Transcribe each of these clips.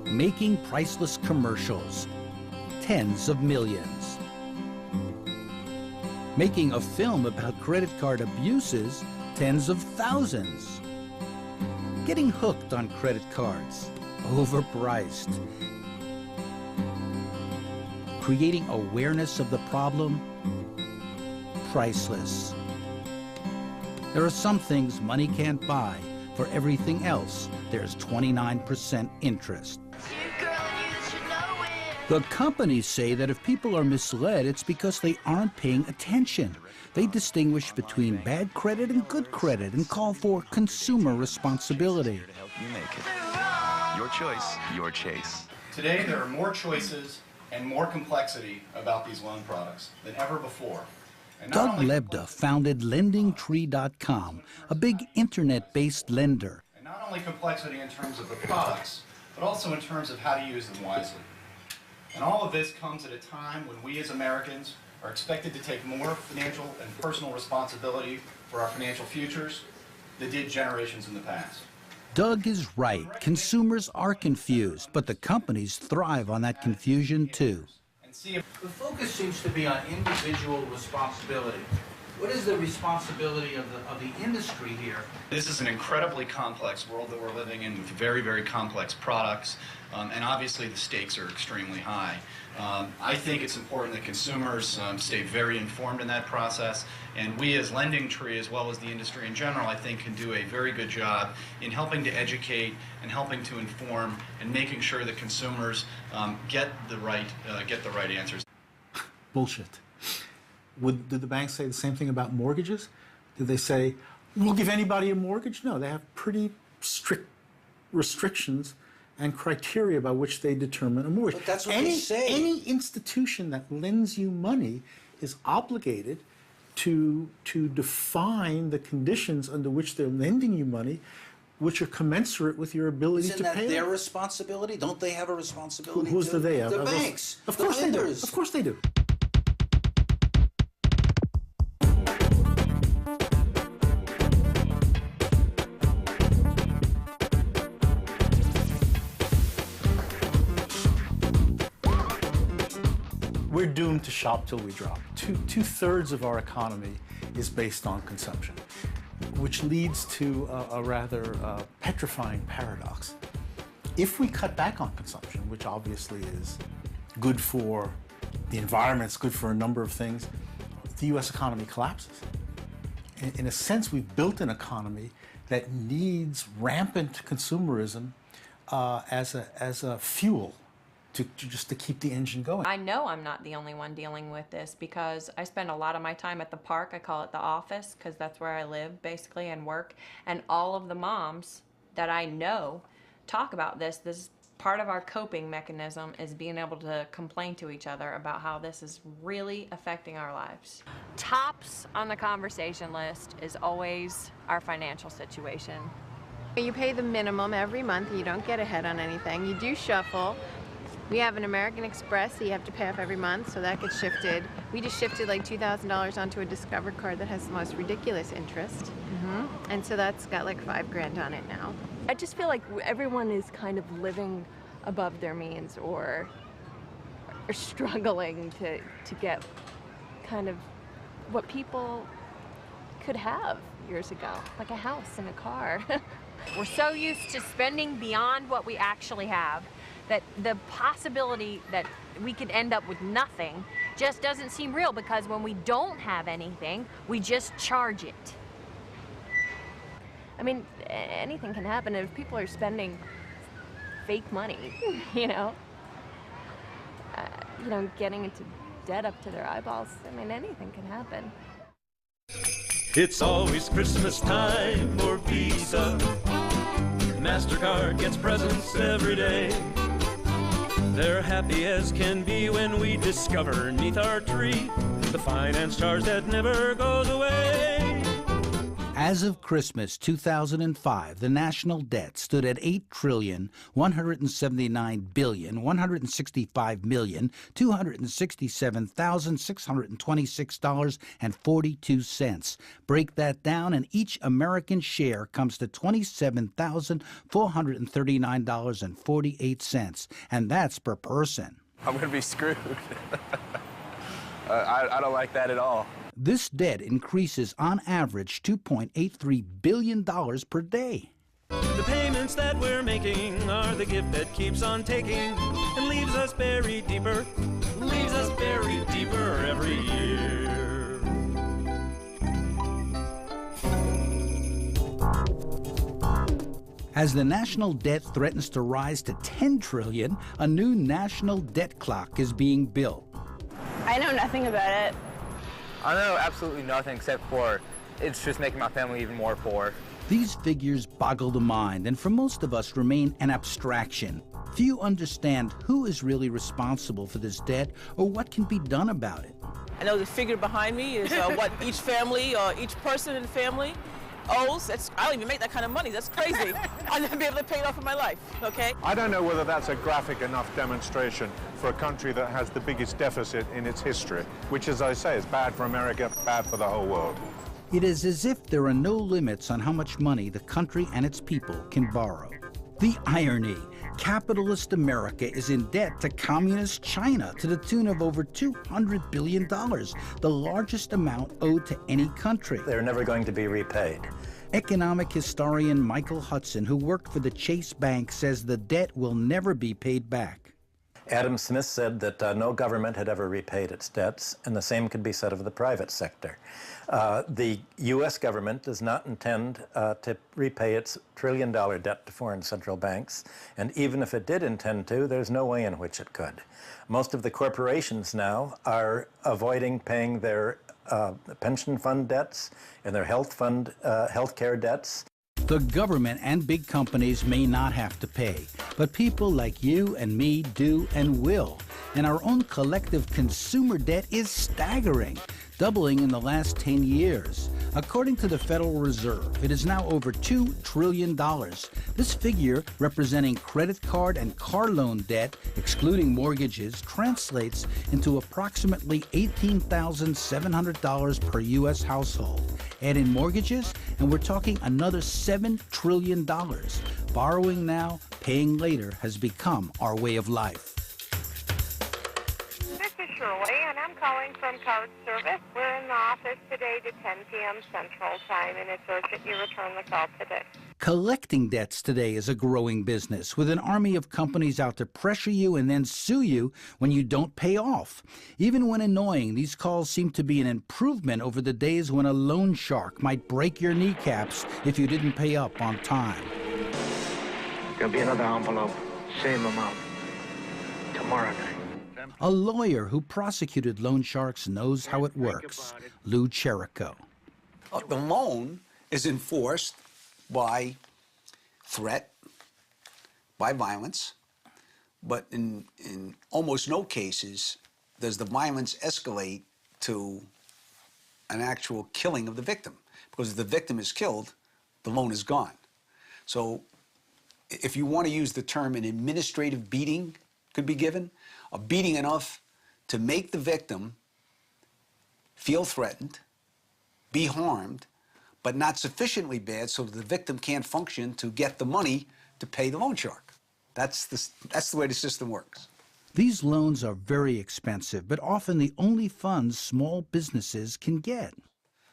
making priceless commercials, tens of millions. Making a film about credit card abuses, tens of thousands. Getting hooked on credit cards, overpriced. Creating awareness of the problem, priceless. There are some things money can't buy. For everything else, there's 29% interest. The companies say that if people are misled, it's because they aren't paying attention. They distinguish between bad credit and good credit and call for consumer responsibility. Your choice, your chase. Today, there are more choices and more complexity about these loan products than ever before. Doug Lebda founded LendingTree.com, a big internet-based lender. And not only complexity in terms of the products, but also in terms of how to use them wisely. And all of this comes at a time when we as Americans are expected to take more financial and personal responsibility for our financial futures than did generations in the past. Doug is right. Consumers are confused, but the companies thrive on that confusion too. The focus seems to be on individual responsibility. What is the responsibility of the industry here? This is an incredibly complex world that we're living in with very, very complex products, and obviously the stakes are extremely high. I think it's important that consumers stay very informed in that process, and we as LendingTree, as well as the industry in general, I think can do a very good job in helping to educate and helping to inform and making sure that consumers get the right answers. Bullshit. Did the banks say the same thing about mortgages? Did they say, we'll give anybody a mortgage? No, they have pretty strict restrictions and criteria by which they determine a mortgage. But that's what they say. Any institution that lends you money is obligated to define the conditions under which they're lending you money, which are commensurate with your ability to pay. Isn't that their responsibility? Don't they have a responsibility? Who's the they? The banks. Of course they do. lenders. Of course they do. We're doomed to shop till we drop. Two-thirds of our economy is based on consumption, which leads to a rather petrifying paradox. If we cut back on consumption, which obviously is good for the environment, it's good for a number of things, the U.S. economy collapses. In a sense, we've built an economy that needs rampant consumerism as a fuel just to keep the engine going. I know I'm not the only one dealing with this because I spend a lot of my time at the park. I call it the office because that's where I live basically and work. And all of the moms that I know talk about this. This is part of our coping mechanism, is being able to complain to each other about how this is really affecting our lives. Tops on the conversation list is always our financial situation. You pay the minimum every month. You don't get ahead on anything. You do shuffle. We have an American Express that you have to pay off every month, so that gets shifted. We just shifted like $2,000 onto a Discover card that has the most ridiculous interest. And so that's got like $5 grand on it now. I just feel like everyone is kind of living above their means or struggling to get kind of what people could have years ago, like a house and a car. We're so used to spending beyond what we actually have that the possibility that we could end up with nothing just doesn't seem real, because when we don't have anything, we just charge it. I mean, anything can happen if people are spending fake money, getting into debt up to their eyeballs. I mean, anything can happen. It's always Christmas time for Visa. MasterCard gets presents every day. They're happy as can be when we discover 'neath our tree the finance charge that never goes away. As of Christmas 2005, the national debt stood at $8,179,165,267,626.42. Break that down, and each American share comes to $27,439.48, and that's per person. I'm going to be screwed. I don't like that at all. This debt increases on average $2.83 billion per day. The payments that we're making are the gift that keeps on taking and leaves us buried deeper every year. As the national debt threatens to rise to $10 trillion, a new national debt clock is being built. I know nothing about it. I know absolutely nothing except for it's just making my family even more poor. These figures boggle the mind and for most of us remain an abstraction. Few understand who is really responsible for this debt or what can be done about it. I know the figure behind me is what each family or each person in the family owes. I don't even make that kind of money. That's crazy. I'll never be able to pay it off in my life, okay? I don't know whether that's a graphic enough demonstration for a country that has the biggest deficit in its history, which, as I say, is bad for America, bad for the whole world. It is as if there are no limits on how much money the country and its people can borrow. The irony, capitalist America is in debt to communist China to the tune of over $200 billion, the largest amount owed to any country. They're never going to be repaid. Economic historian Michael Hudson, who worked for the Chase Bank, says the debt will never be paid back. Adam Smith said that no government had ever repaid its debts, and the same could be said of the private sector. The U.S. government does not intend to repay its trillion-dollar debt to foreign central banks, and even if it did intend to, there's no way in which it could. Most of the corporations now are avoiding paying their pension fund debts and their health care debts. The government and big companies may not have to pay, but people like you and me do and will. And our own collective consumer debt is staggering, doubling in the last 10 years. According to the Federal Reserve, it is now over $2 trillion. This figure, representing credit card and car loan debt, excluding mortgages, translates into approximately $18,700 per U.S. household. Add in mortgages, and we're talking another $7 trillion. Borrowing now, paying later has become our way of life. This is Shirley, and I'm calling from Card Service. We're in the office today to 10 p.m. Central Time, and it's urgent you return the call today. Collecting debts today is a growing business, with an army of companies out to pressure you and then sue you when you don't pay off. Even when annoying, these calls seem to be an improvement over the days when a loan shark might break your kneecaps if you didn't pay up on time. There'll be another envelope, same amount, tomorrow night. A lawyer who prosecuted loan sharks knows how it works. Lou Cherico. The loan is enforced by threat, by violence, but in almost no cases does the violence escalate to an actual killing of the victim. Because if the victim is killed, the loan is gone. So if you want to use the term, an administrative beating could be given, a beating enough to make the victim feel threatened, be harmed, but not sufficiently bad so that the victim can't function to get the money to pay the loan shark. That's the way the system works. These loans are very expensive, but often the only funds small businesses can get.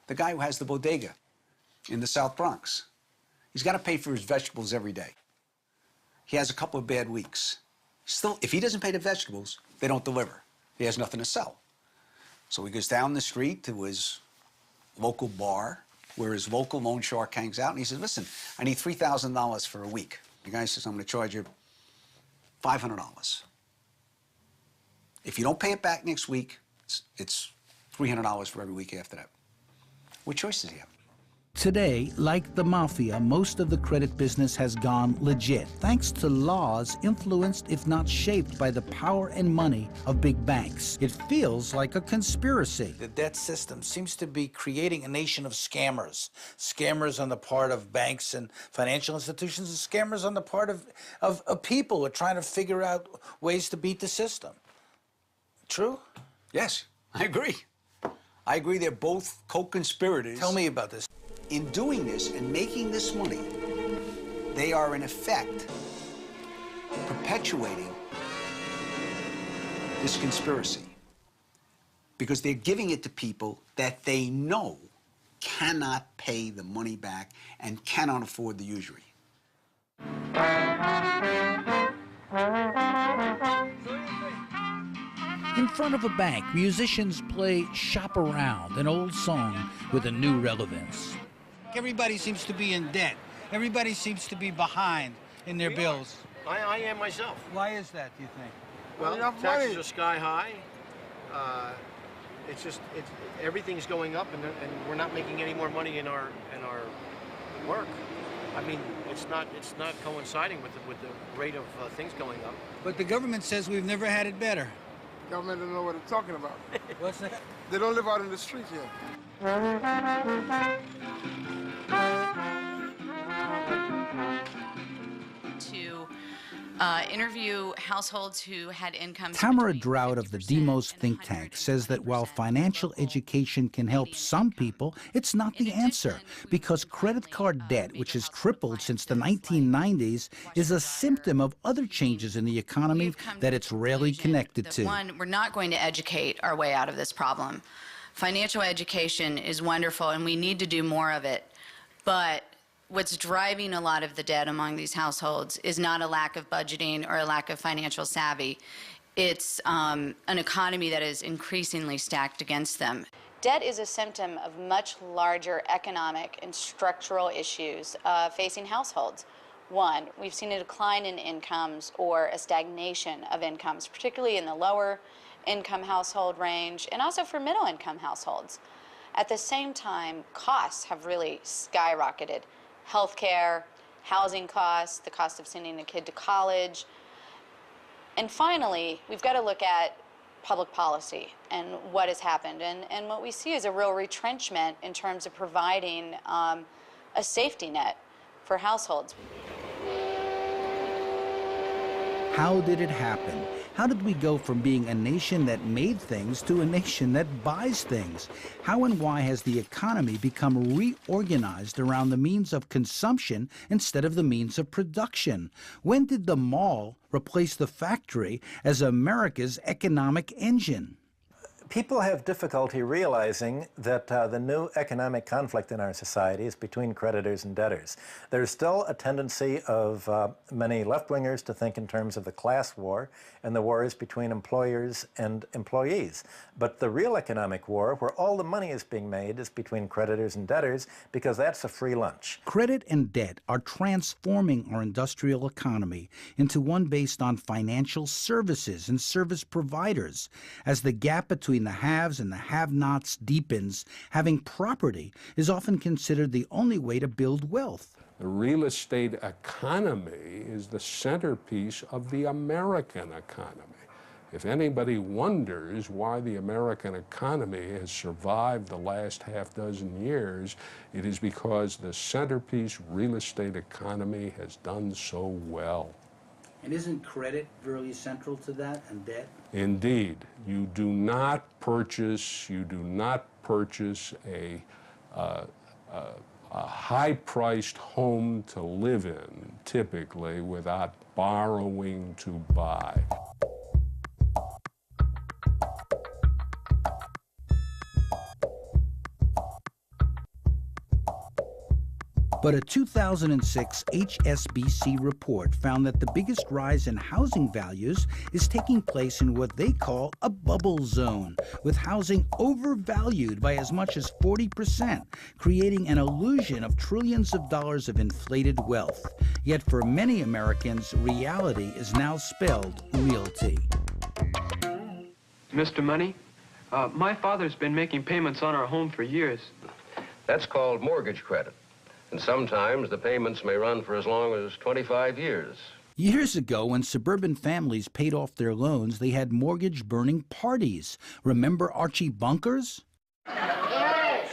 The guy who has the bodega in the South Bronx, he's got to pay for his vegetables every day. He has a couple of bad weeks. Still, if he doesn't pay the vegetables, they don't deliver. He has nothing to sell. So he goes down the street to his local bar where his local loan shark hangs out, and he says, listen, I need $3,000 for a week. The guy says, I'm going to charge you $500. If you don't pay it back next week, it's $300 for every week after that. What choice does he have? Today, like the mafia, most of the credit business has gone legit, thanks to laws influenced, if not shaped, by the power and money of big banks. It feels like a conspiracy. The debt system seems to be creating a nation of scammers. Scammers on the part of banks and financial institutions, and scammers on the part of people who are trying to figure out ways to beat the system. True? Yes, I agree. I agree they're both co-conspirators. Tell me about this. In doing this and making this money, they are in effect perpetuating this conspiracy because they're giving it to people that they know cannot pay the money back and cannot afford the usury. In front of a bank, musicians play Shop Around, an old song with a new relevance. Everybody seems to be in debt. Everybody seems to be behind in their bills. I am myself. Why is that, do you think? Well, taxes are sky high. Everything's going up, and we're not making any more money in our work. I mean, it's not coinciding with the rate of things going up. But the government says we've never had it better. Government don't know what they're talking about. What's that? They don't live out in the streets yet. To interview households who had incomes. Tamara Drought of the Demos think tank says that while financial education can help some people, it's not the answer, because credit card debt, which has tripled since the 1990s, is a symptom of other changes in the economy that it's rarely connected to. One, we're not going to educate our way out of this problem. Financial education is wonderful, and we need to do more of it, but what's driving a lot of the debt among these households is not a lack of budgeting or a lack of financial savvy. It's an economy that is increasingly stacked against them. Debt is a symptom of much larger economic and structural issues facing households. One, we've seen a decline in incomes or a stagnation of incomes, particularly in the lower income household range and also for middle income households. At the same time, costs have really skyrocketed. Healthcare, housing costs, the cost of sending a kid to college. And finally, we've got to look at public policy and what has happened. And what we see is a real retrenchment in terms of providing a safety net for households. How did it happen? How did we go from being a nation that made things to a nation that buys things? How and why has the economy become reorganized around the means of consumption instead of the means of production? When did the mall replace the factory as America's economic engine? People have difficulty realizing that the new economic conflict in our society is between creditors and debtors. There's still a tendency of many left-wingers to think in terms of the class war and the wars between employers and employees. But the real economic war, where all the money is being made, is between creditors and debtors, because that's a free lunch. Credit and debt are transforming our industrial economy into one based on financial services and service providers. As the gap between the haves and the have-nots deepens, having property is often considered the only way to build wealth. The real estate economy is the centerpiece of the American economy. If anybody wonders why the American economy has survived the last half dozen years, it is because the centerpiece real estate economy has done so well. And isn't credit really central to that, and debt? Indeed. You do not purchase a high-priced home to live in, typically, without borrowing to buy. But a 2006 HSBC report found that the biggest rise in housing values is taking place in what they call a bubble zone, with housing overvalued by as much as 40%, creating an illusion of trillions of dollars of inflated wealth. Yet for many Americans, reality is now spelled realty. Mr. Money, my father's been making payments on our home for years. That's called mortgage credit. And sometimes the payments may run for as long as 25 years. Years ago, when suburban families paid off their loans, they had mortgage-burning parties. Remember Archie Bunkers? Yes.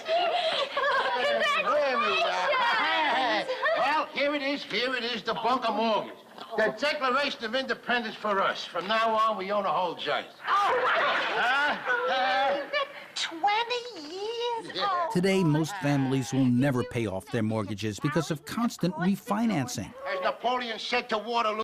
Well, here it is, the bunker mortgage. The Declaration of Independence for us. From now on, we own a whole joint. 20 years old. Today, most families will never pay off their mortgages because of constant refinancing. As Napoleon said to Waterloo,